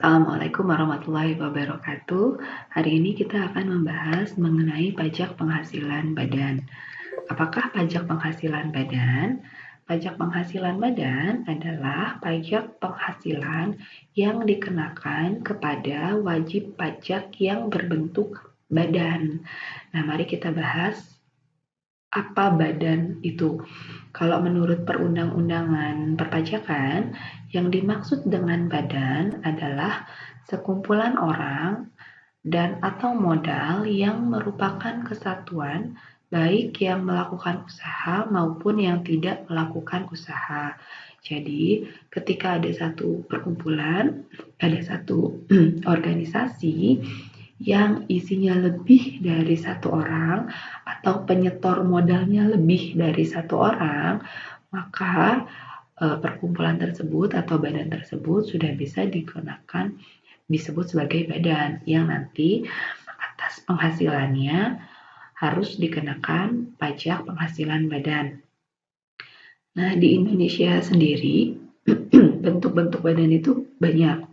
Assalamualaikum warahmatullahi wabarakatuh. Hari ini kita akan membahas mengenai pajak penghasilan badan. Apakah pajak penghasilan badan? Pajak penghasilan badan adalah pajak penghasilan yang dikenakan kepada wajib pajak yang berbentuk badan. Nah, mari kita bahas apa badan itu. Kalau menurut perundang-undangan perpajakan, yang dimaksud dengan badan adalah sekumpulan orang dan atau modal yang merupakan kesatuan baik yang melakukan usaha maupun yang tidak melakukan usaha. Jadi, ketika ada satu perkumpulan, ada satu organisasi yang isinya lebih dari satu orang atau penyetor modalnya lebih dari satu orang, maka perkumpulan tersebut atau badan tersebut sudah bisa digunakan disebut sebagai badan yang nanti atas penghasilannya harus dikenakan pajak penghasilan badan. Nah, di Indonesia sendiri bentuk-bentuk badan itu banyak.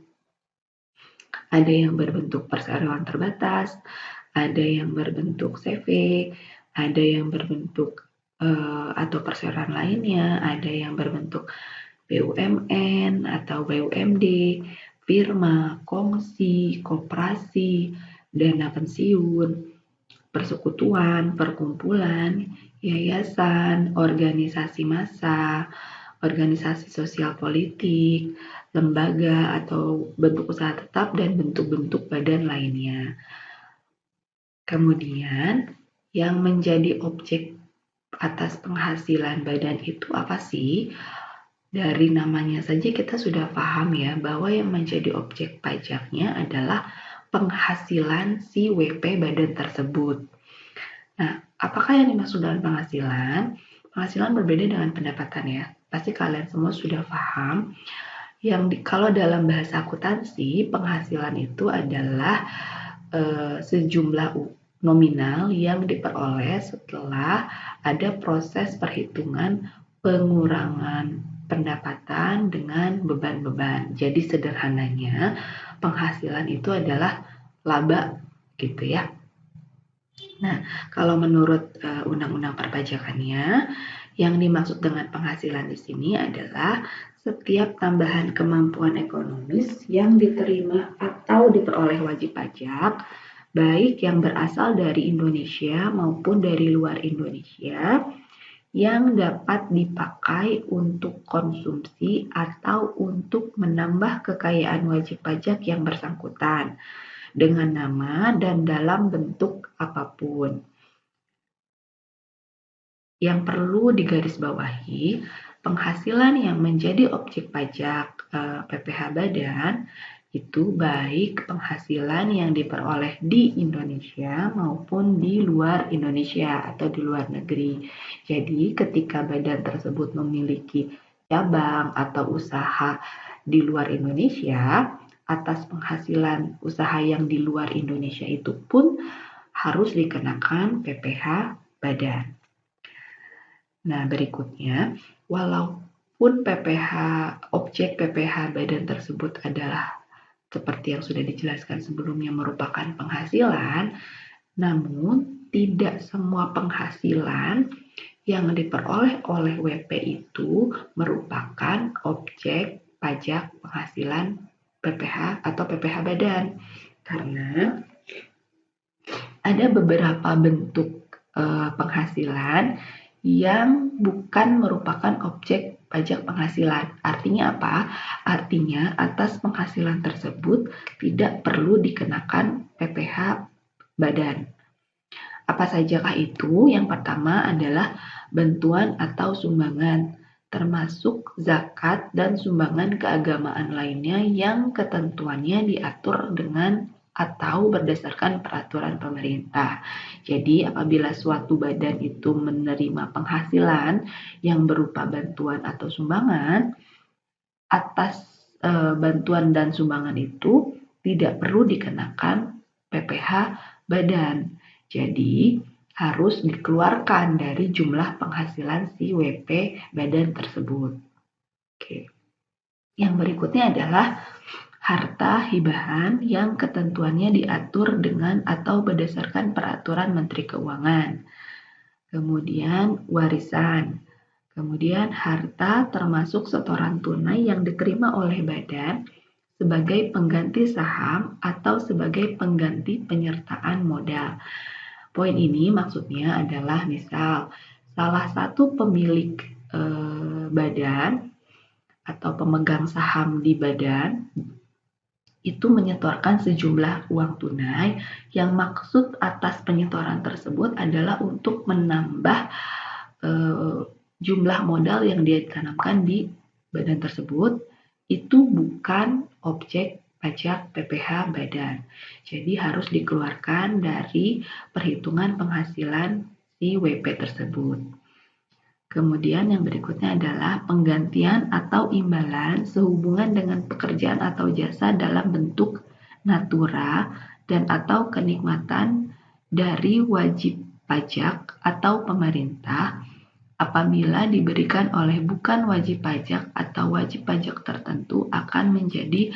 Ada yang berbentuk perseroan terbatas, ada yang berbentuk CV, ada yang berbentuk atau perseroan lainnya, ada yang berbentuk BUMN atau BUMD, firma, kongsi, koperasi, dana pensiun, persekutuan, perkumpulan, yayasan, organisasi massa, organisasi sosial politik, lembaga atau bentuk usaha tetap, dan bentuk-bentuk badan lainnya. Kemudian, yang menjadi objek atas penghasilan badan itu apa sih? Dari namanya saja kita sudah paham ya, bahwa yang menjadi objek pajaknya adalah penghasilan si WP badan tersebut. Nah, apakah yang dimaksud dengan penghasilan? Penghasilan berbeda dengan pendapatan ya. Pasti kalian semua sudah paham. Kalau dalam bahasa akuntansi, penghasilan itu adalah sejumlah nominal yang diperoleh setelah ada proses perhitungan pengurangan pendapatan dengan beban-beban. Jadi sederhananya penghasilan itu adalah laba gitu ya. Nah, kalau menurut undang-undang perpajakannya, yang dimaksud dengan penghasilan di sini adalah setiap tambahan kemampuan ekonomis yang diterima atau diperoleh wajib pajak, baik yang berasal dari Indonesia maupun dari luar Indonesia, yang dapat dipakai untuk konsumsi atau untuk menambah kekayaan wajib pajak yang bersangkutan dengan nama dan dalam bentuk apapun. Yang perlu digarisbawahi, penghasilan yang menjadi objek pajak PPh badan itu baik penghasilan yang diperoleh di Indonesia maupun di luar Indonesia atau di luar negeri. Jadi ketika badan tersebut memiliki cabang atau usaha di luar Indonesia, atas penghasilan usaha yang di luar Indonesia itu pun harus dikenakan PPh badan. Nah, berikutnya, walaupun objek PPh badan tersebut adalah seperti yang sudah dijelaskan sebelumnya merupakan penghasilan, namun tidak semua penghasilan yang diperoleh oleh WP itu merupakan objek pajak penghasilan PPh atau PPh badan. Karena ada beberapa bentuk penghasilan yang bukan merupakan objek pajak penghasilan. Artinya apa? Artinya atas penghasilan tersebut tidak perlu dikenakan PPh badan. Apa sajakah itu? Yang pertama adalah bantuan atau sumbangan, termasuk zakat dan sumbangan keagamaan lainnya yang ketentuannya diatur dengan atau berdasarkan peraturan pemerintah. Jadi apabila suatu badan itu menerima penghasilan yang berupa bantuan atau sumbangan, atas bantuan dan sumbangan itu tidak perlu dikenakan PPh badan. Jadi harus dikeluarkan dari jumlah penghasilan si WP badan tersebut. Oke. Yang berikutnya adalah harta hibahan yang ketentuannya diatur dengan atau berdasarkan peraturan Menteri Keuangan. Kemudian warisan. Kemudian harta termasuk setoran tunai yang diterima oleh badan sebagai pengganti saham atau sebagai pengganti penyertaan modal. Poin ini maksudnya adalah misal salah satu pemilik badan atau pemegang saham di badan itu menyetorkan sejumlah uang tunai yang maksud atas penyetoran tersebut adalah untuk menambah jumlah modal yang dia tanamkan di badan tersebut, itu bukan objek pajak PPh badan. Jadi harus dikeluarkan dari perhitungan penghasilan si WP tersebut. Kemudian yang berikutnya adalah penggantian atau imbalan sehubungan dengan pekerjaan atau jasa dalam bentuk natura dan atau kenikmatan dari wajib pajak atau pemerintah apabila diberikan oleh bukan wajib pajak atau wajib pajak tertentu akan menjadi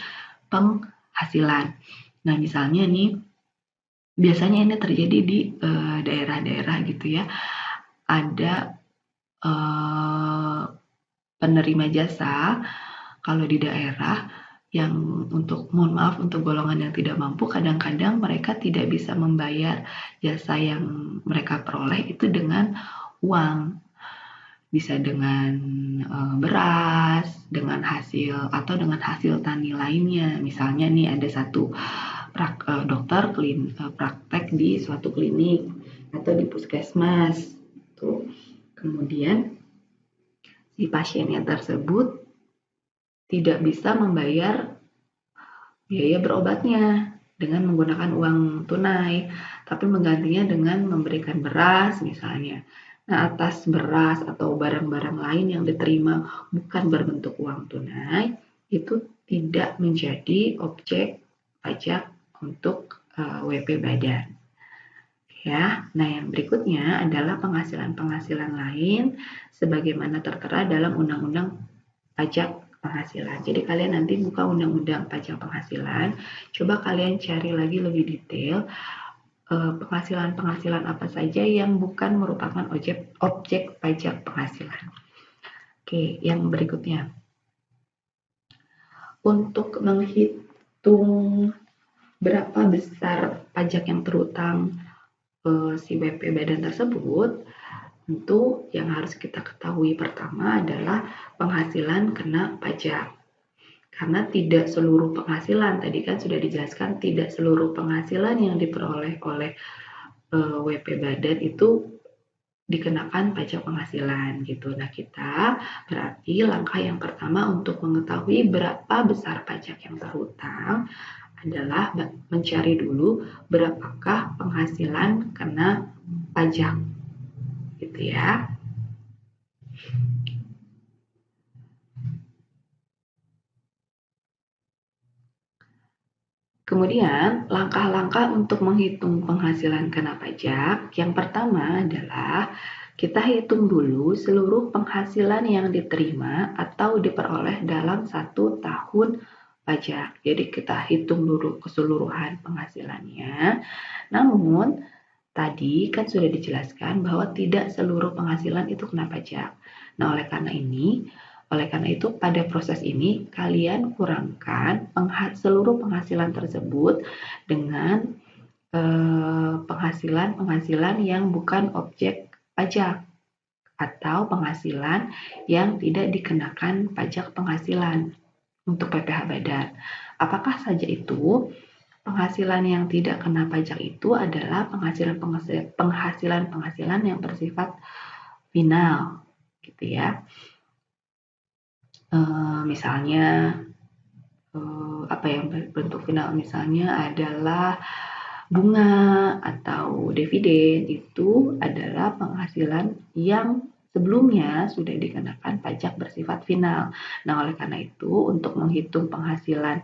penghasilan. Nah, misalnya nih, biasanya ini terjadi di daerah-daerah gitu ya. Ada penerima jasa kalau di daerah yang mohon maaf untuk golongan yang tidak mampu, kadang-kadang mereka tidak bisa membayar jasa yang mereka peroleh itu dengan uang, bisa dengan beras, dengan hasil atau dengan hasil tani lainnya. Misalnya nih ada satu dokter praktek di suatu klinik atau di puskesmas tuh. Kemudian si pasiennya tersebut tidak bisa membayar biaya berobatnya dengan menggunakan uang tunai, tapi menggantinya dengan memberikan beras misalnya. Nah, atas beras atau barang-barang lain yang diterima bukan berbentuk uang tunai, itu tidak menjadi objek pajak untuk WP badan. Ya, nah yang berikutnya adalah penghasilan-penghasilan lain sebagaimana tertera dalam Undang-Undang Pajak Penghasilan. Jadi kalian nanti buka Undang-Undang Pajak Penghasilan, coba kalian cari lagi lebih detail penghasilan-penghasilan apa saja yang bukan merupakan objek pajak penghasilan. Oke, yang berikutnya. Untuk menghitung berapa besar pajak yang terutang si WP badan tersebut, tentu yang harus kita ketahui pertama adalah penghasilan kena pajak. Karena tidak seluruh penghasilan, tadi kan sudah dijelaskan, tidak seluruh penghasilan yang diperoleh oleh WP badan itu dikenakan pajak penghasilan gitu. Nah, kita berarti langkah yang pertama untuk mengetahui berapa besar pajak yang terhutang adalah mencari dulu berapakah penghasilan kena pajak gitu ya. Kemudian langkah-langkah untuk menghitung penghasilan kena pajak yang pertama adalah kita hitung dulu seluruh penghasilan yang diterima atau diperoleh dalam 1 tahun pajak. Jadi kita hitung dulu keseluruhan penghasilannya. Namun tadi kan sudah dijelaskan bahwa tidak seluruh penghasilan itu kena pajak. Nah, oleh karena itu pada proses ini kalian kurangkan seluruh penghasilan tersebut dengan penghasilan-penghasilan yang bukan objek pajak atau penghasilan yang tidak dikenakan pajak penghasilan untuk PPh badan. Apakah saja itu? Penghasilan yang tidak kena pajak itu adalah penghasilan yang bersifat final, gitu ya. Misalnya apa yang bentuk final misalnya adalah bunga atau dividen, itu adalah penghasilan yang sebelumnya sudah dikenakan pajak bersifat final. Nah, oleh karena itu untuk menghitung penghasilan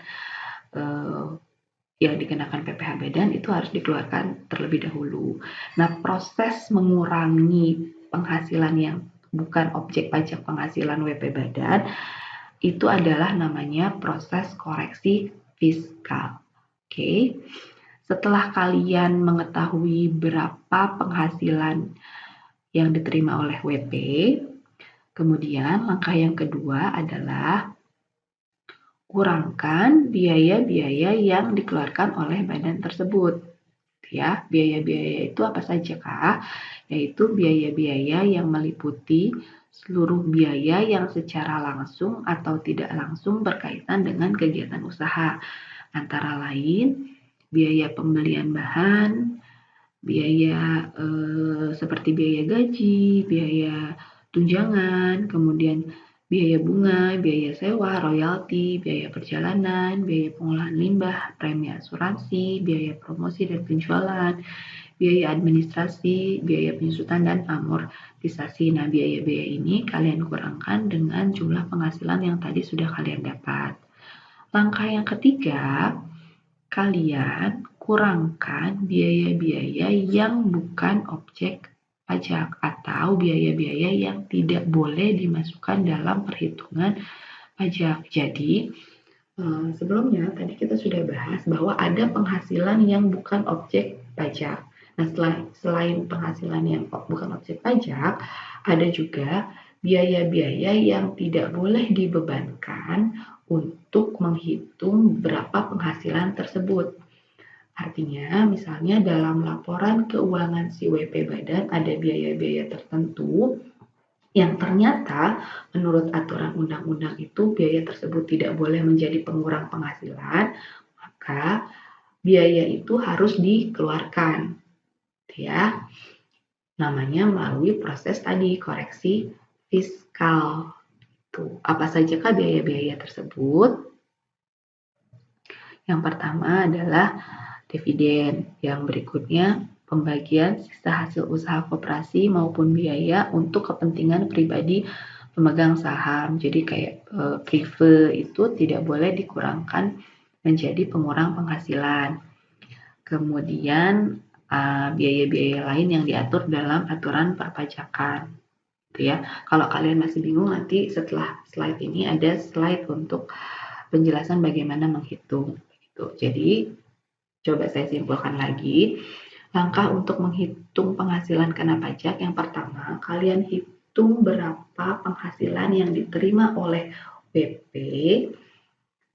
yang dikenakan PPh badan itu harus dikeluarkan terlebih dahulu. Nah, proses mengurangi penghasilan yang bukan objek pajak penghasilan WP badan itu adalah namanya proses koreksi fiskal. Oke. Setelah kalian mengetahui berapa penghasilan yang diterima oleh WP, kemudian langkah yang kedua adalah kurangkan biaya-biaya yang dikeluarkan oleh badan tersebut. Ya, biaya-biaya itu apa saja, Kak? Yaitu biaya-biaya yang meliputi seluruh biaya yang secara langsung atau tidak langsung berkaitan dengan kegiatan usaha. Antara lain, biaya pembelian bahan, biaya seperti biaya gaji, biaya tunjangan, kemudian biaya bunga, biaya sewa, royalti, biaya perjalanan, biaya pengolahan limbah, premi asuransi, biaya promosi dan penjualan, biaya administrasi, biaya penyusutan dan amortisasi. Nah, biaya-biaya ini kalian kurangkan dengan jumlah penghasilan yang tadi sudah kalian dapat. Langkah yang ketiga, kalian kurangkan biaya-biaya yang bukan objek pajak atau biaya-biaya yang tidak boleh dimasukkan dalam perhitungan pajak. Jadi, sebelumnya tadi kita sudah bahas bahwa ada penghasilan yang bukan objek pajak. Nah, selain penghasilan yang bukan objek pajak, ada juga biaya-biaya yang tidak boleh dibebankan untuk menghitung berapa penghasilan tersebut. Artinya, misalnya dalam laporan keuangan si WP badan ada biaya-biaya tertentu yang ternyata menurut aturan undang-undang itu biaya tersebut tidak boleh menjadi pengurang penghasilan, maka biaya itu harus dikeluarkan, ya. Namanya melalui proses tadi koreksi fiskal. Tuh, apa sajakah biaya-biaya tersebut? Yang pertama adalah dividen, yang berikutnya pembagian sisa hasil usaha koperasi maupun biaya untuk kepentingan pribadi pemegang saham. Jadi kayak prive itu tidak boleh dikurangkan menjadi pengurang penghasilan. Kemudian biaya-biaya lain yang diatur dalam aturan perpajakan. Gitu ya. Kalau kalian masih bingung, nanti setelah slide ini ada slide untuk penjelasan bagaimana menghitung. Gitu. Jadi coba saya simpulkan lagi. Langkah untuk menghitung penghasilan kena pajak, yang pertama, kalian hitung berapa penghasilan yang diterima oleh WP.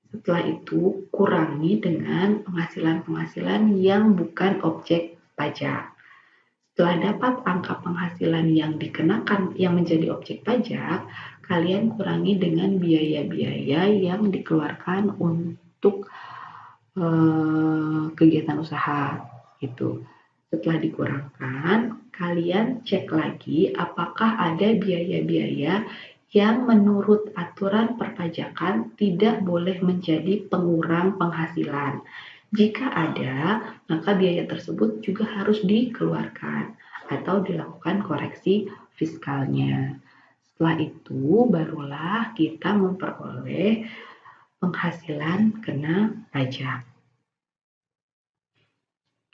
Setelah itu, kurangi dengan penghasilan-penghasilan yang bukan objek pajak. Setelah dapat angka penghasilan yang dikenakan yang menjadi objek pajak, kalian kurangi dengan biaya-biaya yang dikeluarkan untuk kegiatan usaha gitu. Setelah dikurangkan, kalian cek lagi apakah ada biaya-biaya yang menurut aturan perpajakan tidak boleh menjadi pengurang penghasilan. Jika ada, maka biaya tersebut juga harus dikeluarkan atau dilakukan koreksi fiskalnya. Setelah itu, barulah kita memperoleh penghasilan kena pajak.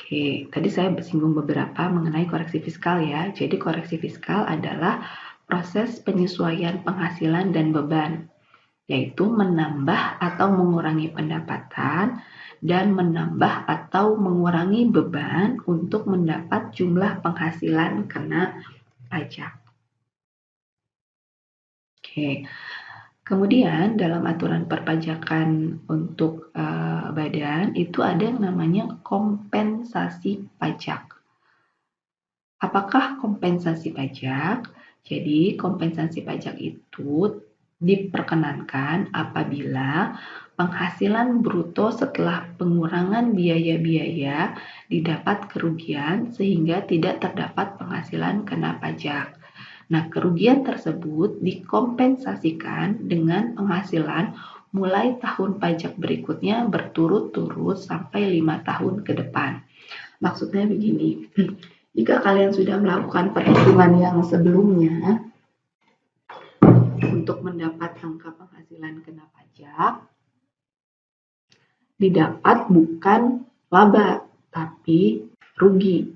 Oke, tadi saya bersinggung beberapa mengenai koreksi fiskal ya. Jadi koreksi fiskal adalah proses penyesuaian penghasilan dan beban, yaitu menambah atau mengurangi pendapatan dan menambah atau mengurangi beban untuk mendapat jumlah penghasilan kena pajak. Oke. Kemudian dalam aturan perpajakan untuk badan itu ada yang namanya kompensasi pajak. Apakah kompensasi pajak? Jadi kompensasi pajak itu diperkenankan apabila penghasilan bruto setelah pengurangan biaya-biaya didapat kerugian sehingga tidak terdapat penghasilan kena pajak. Nah, kerugian tersebut dikompensasikan dengan penghasilan mulai tahun pajak berikutnya berturut-turut sampai 5 tahun ke depan. Maksudnya begini, jika kalian sudah melakukan perhitungan yang sebelumnya untuk mendapat angka penghasilan kena pajak, didapat bukan laba, tapi rugi.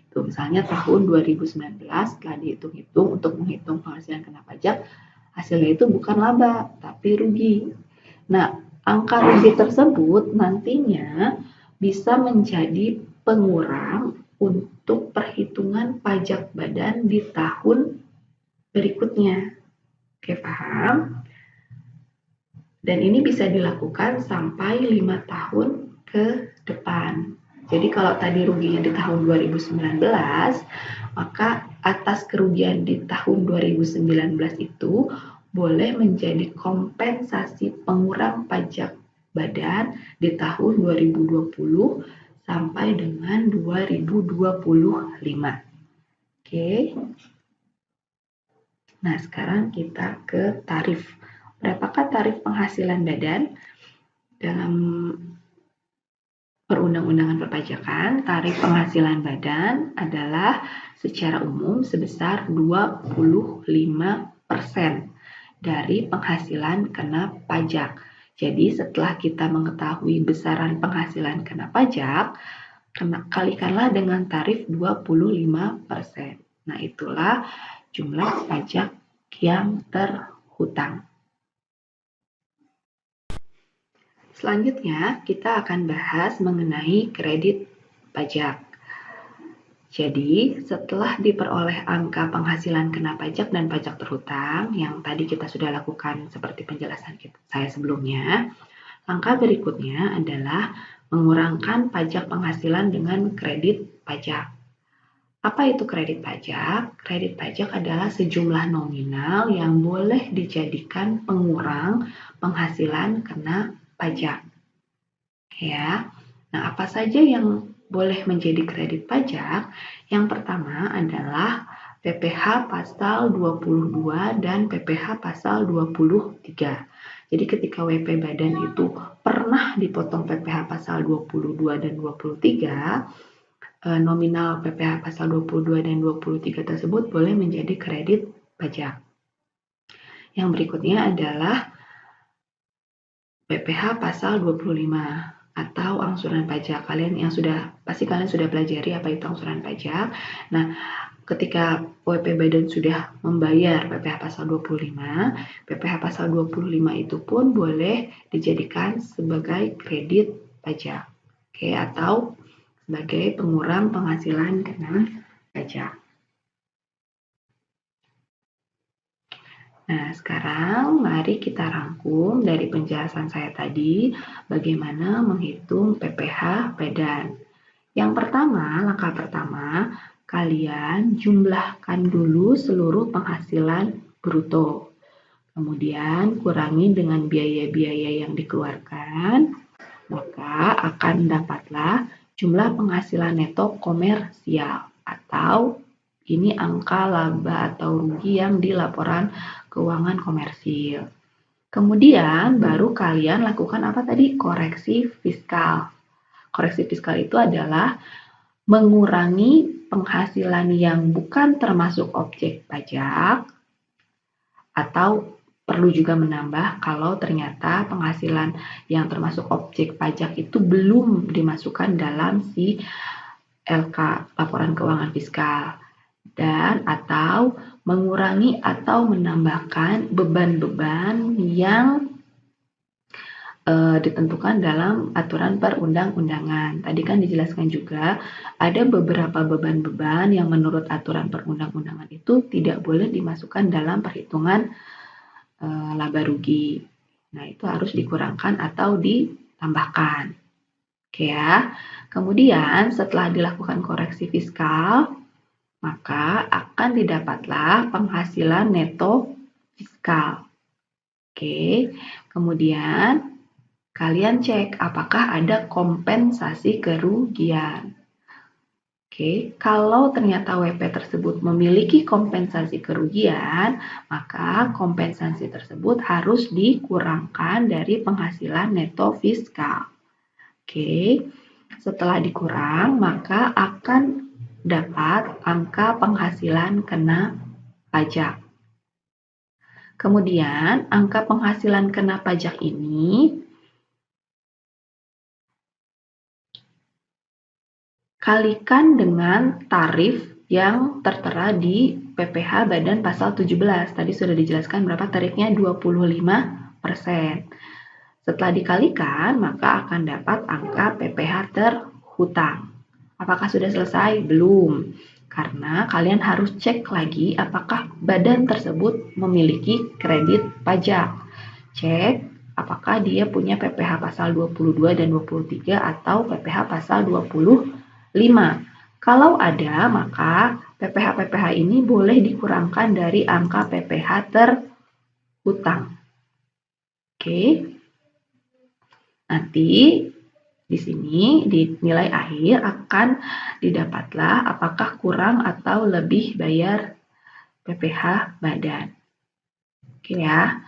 Itu misalnya tahun 2019 setelah dihitung-hitung untuk menghitung penghasilan kena pajak, hasilnya itu bukan laba tapi rugi. Nah, angka rugi tersebut nantinya bisa menjadi pengurang untuk perhitungan pajak badan di tahun berikutnya. Oke, paham? Dan ini bisa dilakukan sampai 5 tahun ke depan. Jadi kalau tadi ruginya di tahun 2019, maka atas kerugian di tahun 2019 itu boleh menjadi kompensasi pengurang pajak badan di tahun 2020 sampai dengan 2025. Oke. Nah, sekarang kita ke tarif. Berapakah tarif penghasilan badan? Dalam Perundang-undangan Perpajakan, tarif penghasilan badan adalah secara umum sebesar 25% dari penghasilan kena pajak. Jadi setelah kita mengetahui besaran penghasilan kena pajak, kalikanlah dengan tarif 25%. Nah, itulah jumlah pajak yang terhutang. Selanjutnya, kita akan bahas mengenai kredit pajak. Jadi, setelah diperoleh angka penghasilan kena pajak dan pajak terhutang, yang tadi kita sudah lakukan seperti penjelasan saya sebelumnya, langkah berikutnya adalah mengurangkan pajak penghasilan dengan kredit pajak. Apa itu kredit pajak? Kredit pajak adalah sejumlah nominal yang boleh dijadikan pengurang penghasilan kena pajak. Ya. Nah, apa saja yang boleh menjadi kredit pajak? Yang pertama adalah PPh pasal 22 dan PPh pasal 23. Jadi ketika WP badan itu pernah dipotong PPh pasal 22 dan 23, nominal PPh pasal 22 dan 23 tersebut boleh menjadi kredit pajak. Yang berikutnya adalah PPh pasal 25 atau angsuran pajak. Pasti kalian sudah pelajari apa itu angsuran pajak. Nah, ketika WP badan sudah membayar PPh pasal 25, PPh pasal 25 itu pun boleh dijadikan sebagai kredit pajak. Oke, atau sebagai pengurang penghasilan kena pajak. Nah, sekarang mari kita rangkum dari penjelasan saya tadi bagaimana menghitung PPh badan. Yang pertama, langkah pertama, kalian jumlahkan dulu seluruh penghasilan bruto. Kemudian kurangi dengan biaya-biaya yang dikeluarkan, maka akan dapatlah jumlah penghasilan neto komersial atau ini angka laba atau rugi yang di laporan keuangan komersil. Kemudian baru kalian lakukan apa tadi? Koreksi fiskal. Koreksi fiskal itu adalah mengurangi penghasilan yang bukan termasuk objek pajak atau perlu juga menambah kalau ternyata penghasilan yang termasuk objek pajak itu belum dimasukkan dalam si LK, laporan keuangan fiskal, dan atau mengurangi atau menambahkan beban-beban yang ditentukan dalam aturan perundang-undangan. Tadi kan dijelaskan juga ada beberapa beban-beban yang menurut aturan perundang-undangan itu tidak boleh dimasukkan dalam perhitungan laba rugi. Nah, itu harus dikurangkan atau ditambahkan. Oke ya. Kemudian setelah dilakukan koreksi fiskal, maka akan didapatlah penghasilan neto fiskal. Oke. Kemudian kalian cek apakah ada kompensasi kerugian. Oke, kalau ternyata WP tersebut memiliki kompensasi kerugian, maka kompensasi tersebut harus dikurangkan dari penghasilan neto fiskal. Oke, setelah dikurang, maka akan dapat angka penghasilan kena pajak. Kemudian, angka penghasilan kena pajak ini kalikan dengan tarif yang tertera di PPh Badan Pasal 17. Tadi sudah dijelaskan berapa tarifnya, 25%. Setelah dikalikan, maka akan dapat angka PPh terhutang. Apakah sudah selesai? Belum. Karena kalian harus cek lagi apakah badan tersebut memiliki kredit pajak. Cek apakah dia punya PPh pasal 22 dan 23 atau PPh pasal 25. Kalau ada, maka PPh ini boleh dikurangkan dari angka PPh terhutang. Oke. Nanti di sini di nilai akhir akan didapatlah apakah kurang atau lebih bayar PPh badan. Oke ya.